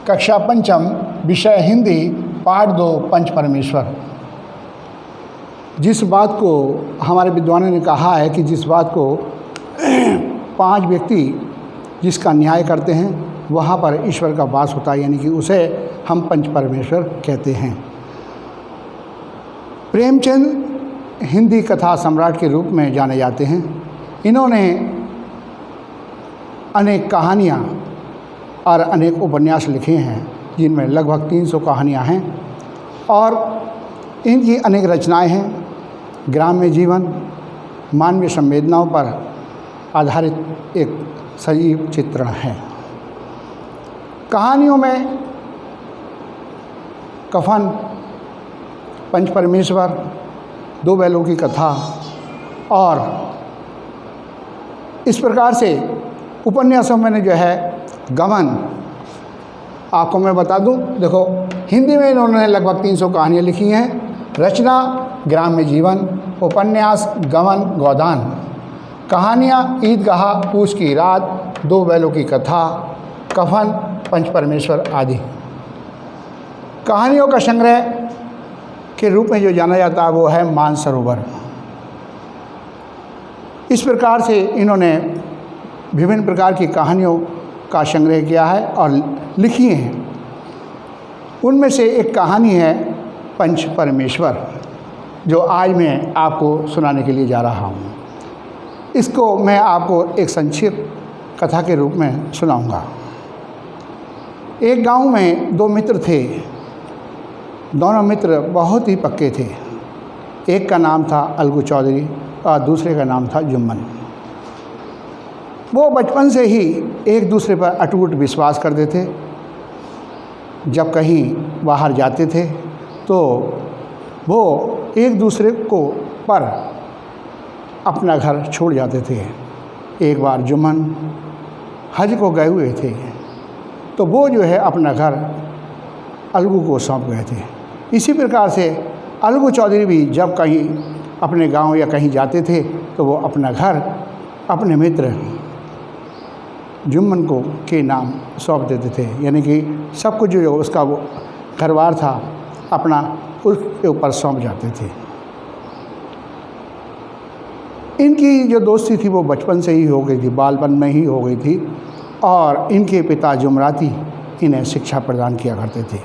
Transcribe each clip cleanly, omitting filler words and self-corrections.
कक्षा पंचम, विषय हिंदी, पाठ 2, पंच परमेश्वर। जिस बात को हमारे विद्वानों ने कहा है कि जिस बात को 5 व्यक्ति जिसका न्याय करते हैं वहाँ पर ईश्वर का वास होता है, यानी कि उसे हम पंच परमेश्वर कहते हैं। प्रेमचंद हिंदी कथा सम्राट के रूप में जाने जाते हैं। इन्होंने अनेक कहानियाँ और अनेक उपन्यास लिखे हैं, जिनमें लगभग 300 कहानियाँ हैं और इनकी अनेक रचनाएं हैं। ग्राम्य जीवन, मानवीय संवेदनाओं पर आधारित एक सजीव चित्रण है। कहानियों में कफन, पंच परमेश्वर, 2 बैलों की कथा और इस प्रकार से उपन्यासों में जो है गमन। आपको मैं बता दूं, देखो हिंदी में इन्होंने लगभग 300 कहानियाँ लिखी हैं। रचना ग्राम्य जीवन, उपन्यास गमन गोदान, कहानियाँ ईदगाह, पूछ की रात, 2 बैलों की कथा, कफन, पंच परमेश्वर आदि। कहानियों का संग्रह के रूप में जो जाना जाता है वो है मानसरोवर। इस प्रकार से इन्होंने विभिन्न प्रकार की कहानियों का संग्रह किया है और लिखी हैं। उनमें से एक कहानी है पंच परमेश्वर, जो आज मैं आपको सुनाने के लिए जा रहा हूँ। इसको मैं आपको एक संक्षिप्त कथा के रूप में सुनाऊंगा। एक गांव में 2 मित्र थे। दोनों मित्र बहुत ही पक्के थे। एक का नाम था अलगू चौधरी और दूसरे का नाम था जुम्मन। वो बचपन से ही एक दूसरे पर अटूट विश्वास करते थे। जब कहीं बाहर जाते थे तो वो एक दूसरे को पर अपना घर छोड़ जाते थे। एक बार जुम्मन हज को गए हुए थे तो वो जो है अपना घर अलगू को सौंप गए थे। इसी प्रकार से अलगू चौधरी भी जब कहीं अपने गांव या कहीं जाते थे तो वो अपना घर अपने मित्र जुम्मन को के नाम सौंप देते थे, यानी कि सब कुछ जो उसका वो घरबार था अपना उसके ऊपर सौंप जाते थे। इनकी जो दोस्ती थी वो बचपन से ही हो गई थी, बालपन में ही हो गई थी और इनके पिता जुमराती इन्हें शिक्षा प्रदान किया करते थे।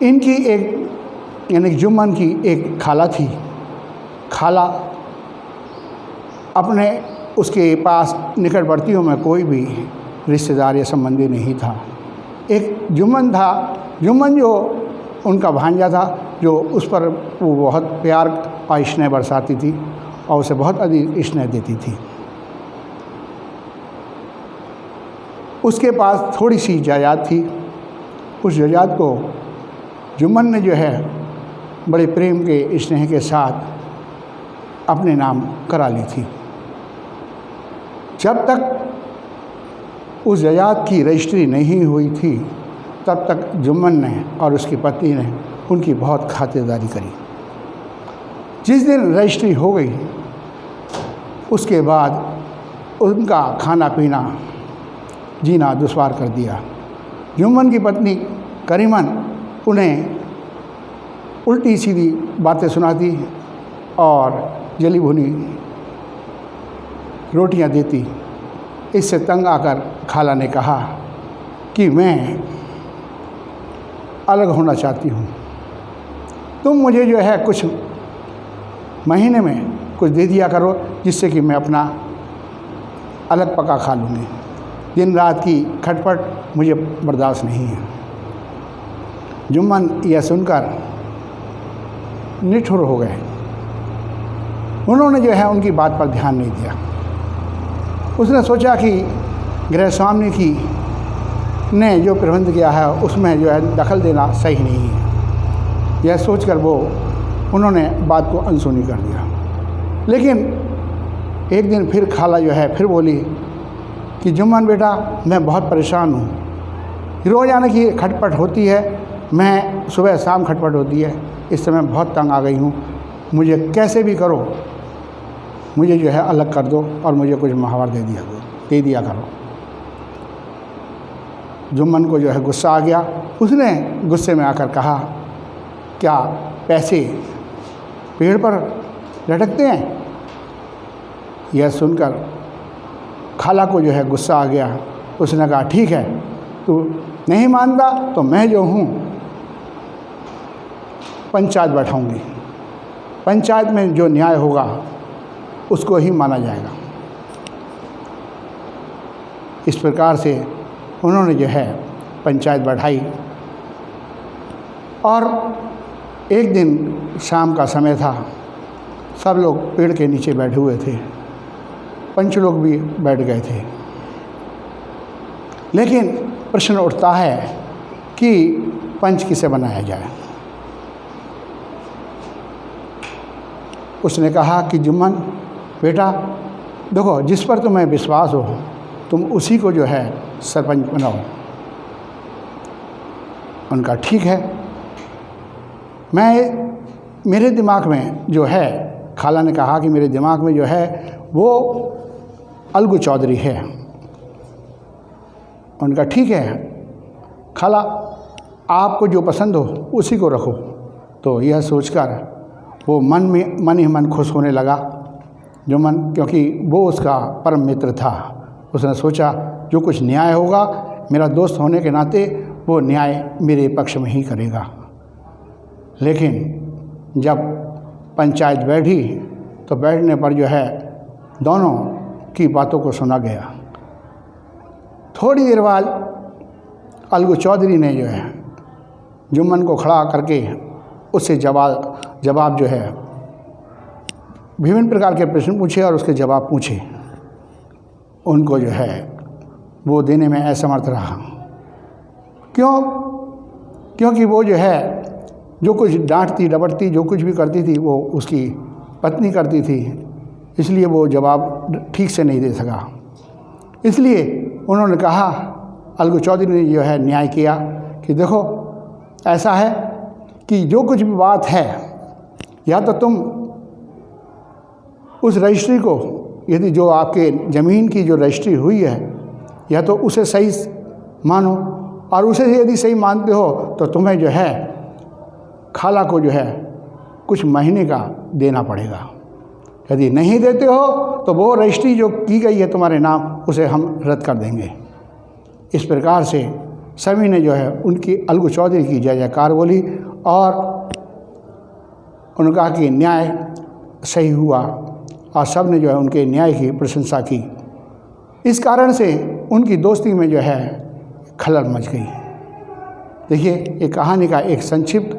इनकी एक यानी जुम्मन की एक खाला थी। खाला अपने उसके पास निकटवर्तियों में कोई भी रिश्तेदार या संबंधी नहीं था। एक जुम्मन था। जुम्मन जो उनका भांजा था, जो उस पर वो बहुत प्यार और स्नेह बरसाती थी और उसे बहुत अधिक स्नेह देती थी। उसके पास थोड़ी सी जायदाद थी। उस जायदाद को जुम्मन ने जो है बड़े प्रेम के स्नेह के साथ अपने नाम करा ली थी। जब तक उस जायदाद की रजिस्ट्री नहीं हुई थी तब तक जुम्मन ने और उसकी पत्नी ने उनकी बहुत खातिरदारी करी। जिस दिन रजिस्ट्री हो गई उसके बाद उनका खाना पीना जीना दुश्वार कर दिया। जुम्मन की पत्नी करीमन उन्हें उल्टी सीधी बातें सुनाती और जली भुनी रोटियां देती। इससे तंग आकर खाला ने कहा कि मैं अलग होना चाहती हूँ। तुम मुझे जो है कुछ महीने में कुछ दे दिया करो जिससे कि मैं अपना अलग पका खा लूँगी। दिन रात की खटपट मुझे बर्दाश्त नहीं है। जुम्मन यह सुनकर निठुर हो गए। उन्होंने जो है उनकी बात पर ध्यान नहीं दिया। उसने सोचा कि गृह स्वामी की ने जो प्रबंध किया है उसमें जो है दखल देना सही नहीं है। यह सोचकर वो उन्होंने बात को अनसुनी कर दिया। लेकिन एक दिन फिर खाला जो है फिर बोली कि जुम्मन बेटा, मैं बहुत परेशान हूँ। रोज़ाना की खटपट होती है, मैं सुबह शाम खटपट होती है, इस समय बहुत तंग आ गई हूँ। मुझे कैसे भी करो मुझे जो है अलग कर दो और मुझे कुछ महावर दे दिया करो। जुम्मन को जो है गुस्सा आ गया। उसने गुस्से में आकर कहा, क्या पैसे पेड़ पर लटकते हैं? यह सुनकर खाला को जो है गुस्सा आ गया। उसने कहा, ठीक है, तू नहीं मानता तो मैं जो हूँ पंचायत बैठाऊंगी, पंचायत में जो न्याय होगा उसको ही माना जाएगा। इस प्रकार से उन्होंने जो है पंचायत बैठाई। और एक दिन शाम का समय था, सब लोग पेड़ के नीचे बैठे हुए थे, पंच लोग भी बैठ गए थे। लेकिन प्रश्न उठता है कि पंच किसे बनाया जाए। उसने कहा कि जुम्मन बेटा देखो, जिस पर तुम्हें विश्वास हो तुम उसी को जो है सरपंच बनाओ। उनका ठीक है। मेरे दिमाग में जो है, खाला ने कहा कि मेरे दिमाग में जो है वो अलगू चौधरी है। उनका ठीक है खाला, आपको जो पसंद हो उसी को रखो। तो यह सोचकर वो मन ही मन खुश होने लगा जुम्मन, क्योंकि वो उसका परम मित्र था। उसने सोचा जो कुछ न्याय होगा, मेरा दोस्त होने के नाते वो न्याय मेरे पक्ष में ही करेगा। लेकिन जब पंचायत बैठी तो बैठने पर जो है दोनों की बातों को सुना गया। थोड़ी देर बाद अलगू चौधरी ने जो है जुम्मन को खड़ा करके उससे जवाब जो है विभिन्न प्रकार के प्रश्न पूछे और उसके जवाब पूछे। उनको जो है वो देने में असमर्थ रहा। क्योंकि वो जो है जो कुछ डांटती डपटती जो कुछ भी करती थी वो उसकी पत्नी करती थी, इसलिए वो जवाब ठीक से नहीं दे सका। इसलिए उन्होंने कहा, अलगू चौधरी ने जो है न्याय किया कि देखो ऐसा है कि जो कुछ भी बात है, या तो तुम उस रजिस्ट्री को, यदि जो आपके ज़मीन की जो रजिस्ट्री हुई है, या तो उसे सही मानो, और उसे यदि सही मानते हो तो तुम्हें जो है खाला को जो है कुछ महीने का देना पड़ेगा। यदि नहीं देते हो तो वो रजिस्ट्री जो की गई है तुम्हारे नाम, उसे हम रद्द कर देंगे। इस प्रकार से सभी ने जो है उनकी अलगू चौधरी की जय जयकार बोली और उन्होंने कहा कि न्याय सही हुआ, और सब ने जो है उनके न्याय की प्रशंसा की। इस कारण से उनकी दोस्ती में जो है खलल मच गई। देखिए, एक कहानी का एक संक्षिप्त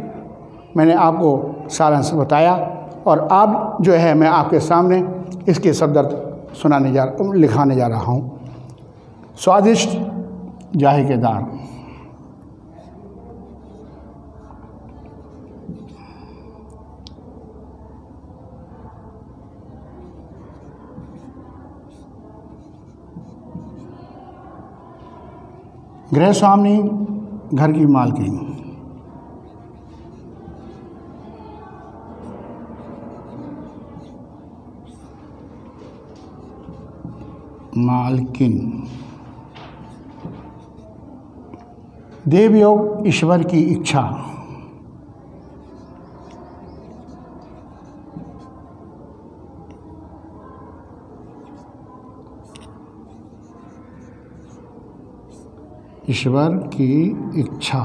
मैंने आपको सारांश बताया, और अब जो है मैं आपके सामने इसके शब्दार्थ लिखाने जा रहा हूँ। स्वादिष्ट जायकेदार। गृह स्वामी, घर की मालकिन। देवयोग, ईश्वर की इच्छा। ईश्वर की इच्छा।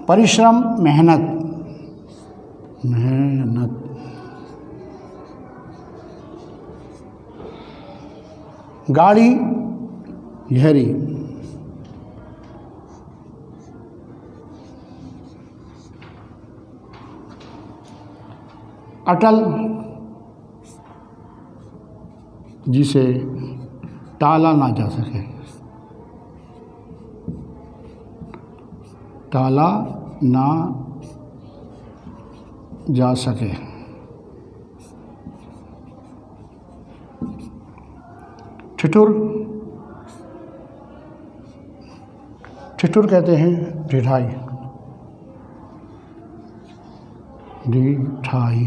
परिश्रम, मेहनत। गाड़ी, गहरी। अटल, जिसे टाला ना जा सके, टाला ना जा सके। ठिठुर, ठिठुर कहते हैं ढिठाई, ढिठाई।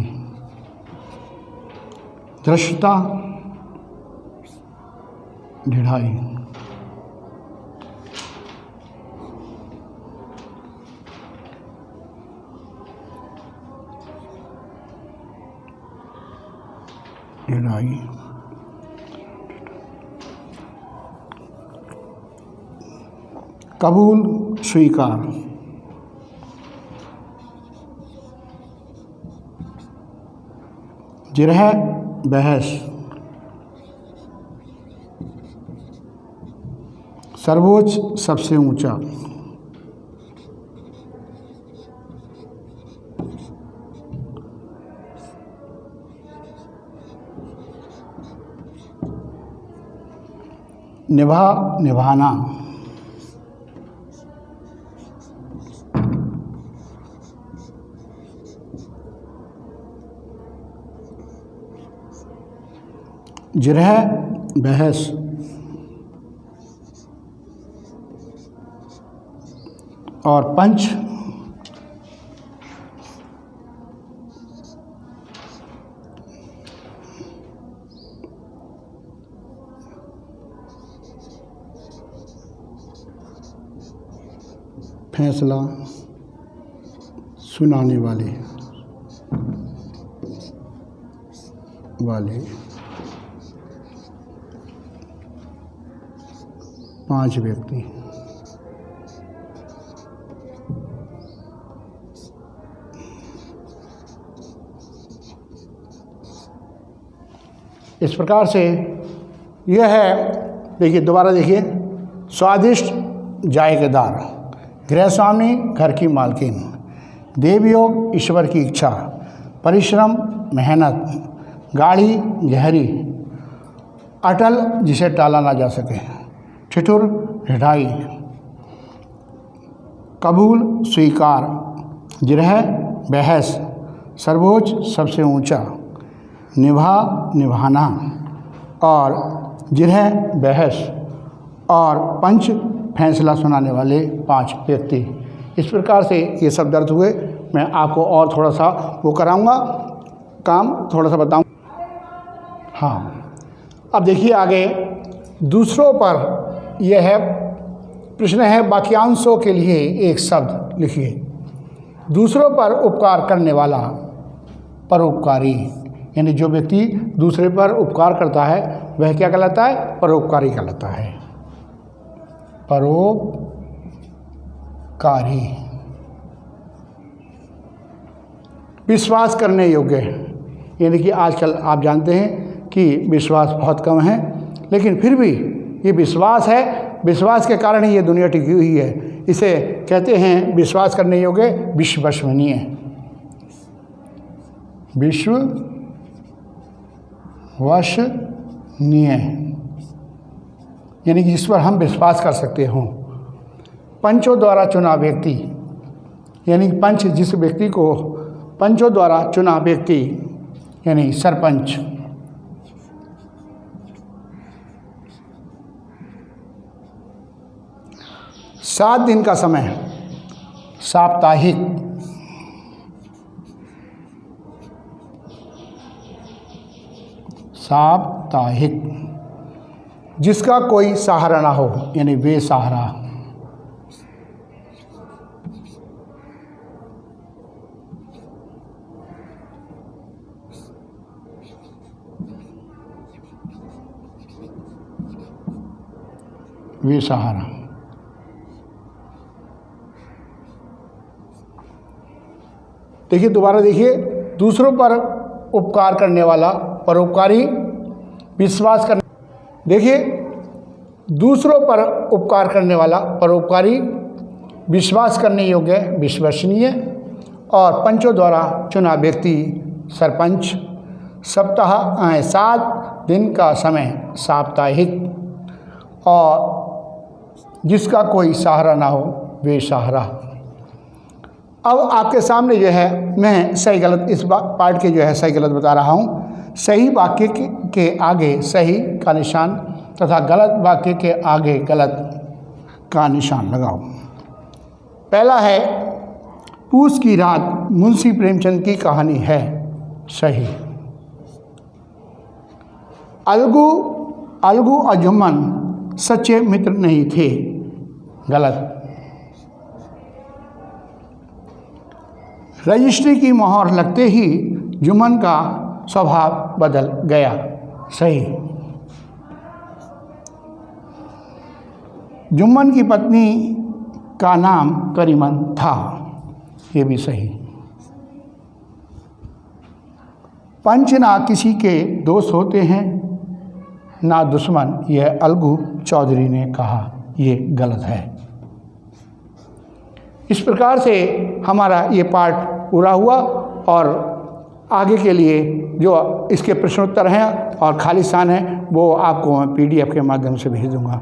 धृष्टता, ढिठाई। ढिढाई, कबूल स्वीकार, जिरह बहस, सर्वोच्च सबसे ऊंचा, निभाना, जिरह बहस, और पंच फैसला सुनाने वाले 5 व्यक्ति। इस प्रकार से यह है, देखिए दोबारा देखिए, स्वादिष्ट जायकेदार, गृह स्वामी घर की मालकिन, देवयोग ईश्वर की इच्छा, परिश्रम मेहनत, गाढ़ी गहरी, अटल जिसे टाला ना जा सके, ठिठुर ढिढाई, कबूल स्वीकार, जिरह बहस, सर्वोच्च सबसे ऊंचा, निभाना, और जिरह बहस, और पंच फैसला सुनाने वाले 5 व्यक्ति। इस प्रकार से ये सब दर्ज हुए। मैं आपको और थोड़ा सा वो कराऊंगा, काम थोड़ा सा बताऊँ। हाँ, अब देखिए आगे दूसरों पर यह है प्रश्न है, वाक्यांशों के लिए एक शब्द लिखिए। दूसरों पर उपकार करने वाला परोपकारी, यानी जो व्यक्ति दूसरे पर उपकार करता है वह क्या कहलाता है? परोपकारी कहलाता है। परोपकारी। विश्वास करने योग्य, यानी कि आजकल आप जानते हैं कि विश्वास बहुत कम है, लेकिन फिर भी ये विश्वास है, विश्वास के कारण ही ये दुनिया टिकी हुई है। इसे कहते हैं विश्वास करने योग्य, विश्वसनीय। विश्वसनीय यानी कि जिस पर हम विश्वास कर सकते हों। पंचों द्वारा चुना व्यक्ति, यानी पंच जिस व्यक्ति को पंचों द्वारा चुना व्यक्ति यानी सरपंच। सात दिन का समय, साप्ताहिक। साप्ताहिक, जिसका कोई सहारा ना हो, यानी बेसहारा। बेसहारा। देखिए दोबारा देखिए, दूसरों पर उपकार करने वाला परोपकारी, विश्वास करने, देखिए दूसरों पर उपकार करने वाला परोपकारी, विश्वास करने योग्य विश्वसनीय, और पंचों द्वारा चुना व्यक्ति सरपंच। सप्ताह 7 दिन का समय, साप्ताहिक, और जिसका कोई सहारा ना हो, बेसहारा। अब आपके सामने जो है मैं सही गलत इस पार्ट के जो है सही गलत बता रहा हूँ। सही वाक्य के आगे सही का निशान तथा गलत वाक्य के आगे गलत का निशान लगाओ। पहला है, पूस की रात मुंशी प्रेमचंद की कहानी है, सही। अलगू और जुम्मन सच्चे मित्र नहीं थे, गलत। रजिस्ट्री की मोहर लगते ही जुम्मन का स्वभाव बदल गया, सही। जुम्मन की पत्नी का नाम करीमन था, ये भी सही। पंच ना किसी के दोस्त होते हैं ना दुश्मन, यह अलगू चौधरी ने कहा, ये गलत है। इस प्रकार से हमारा ये पाठ पूरा हुआ और आगे के लिए जो इसके प्रश्नोत्तर हैं और खाली स्थान है वो आपको मैं PDF के माध्यम से भेज दूँगा।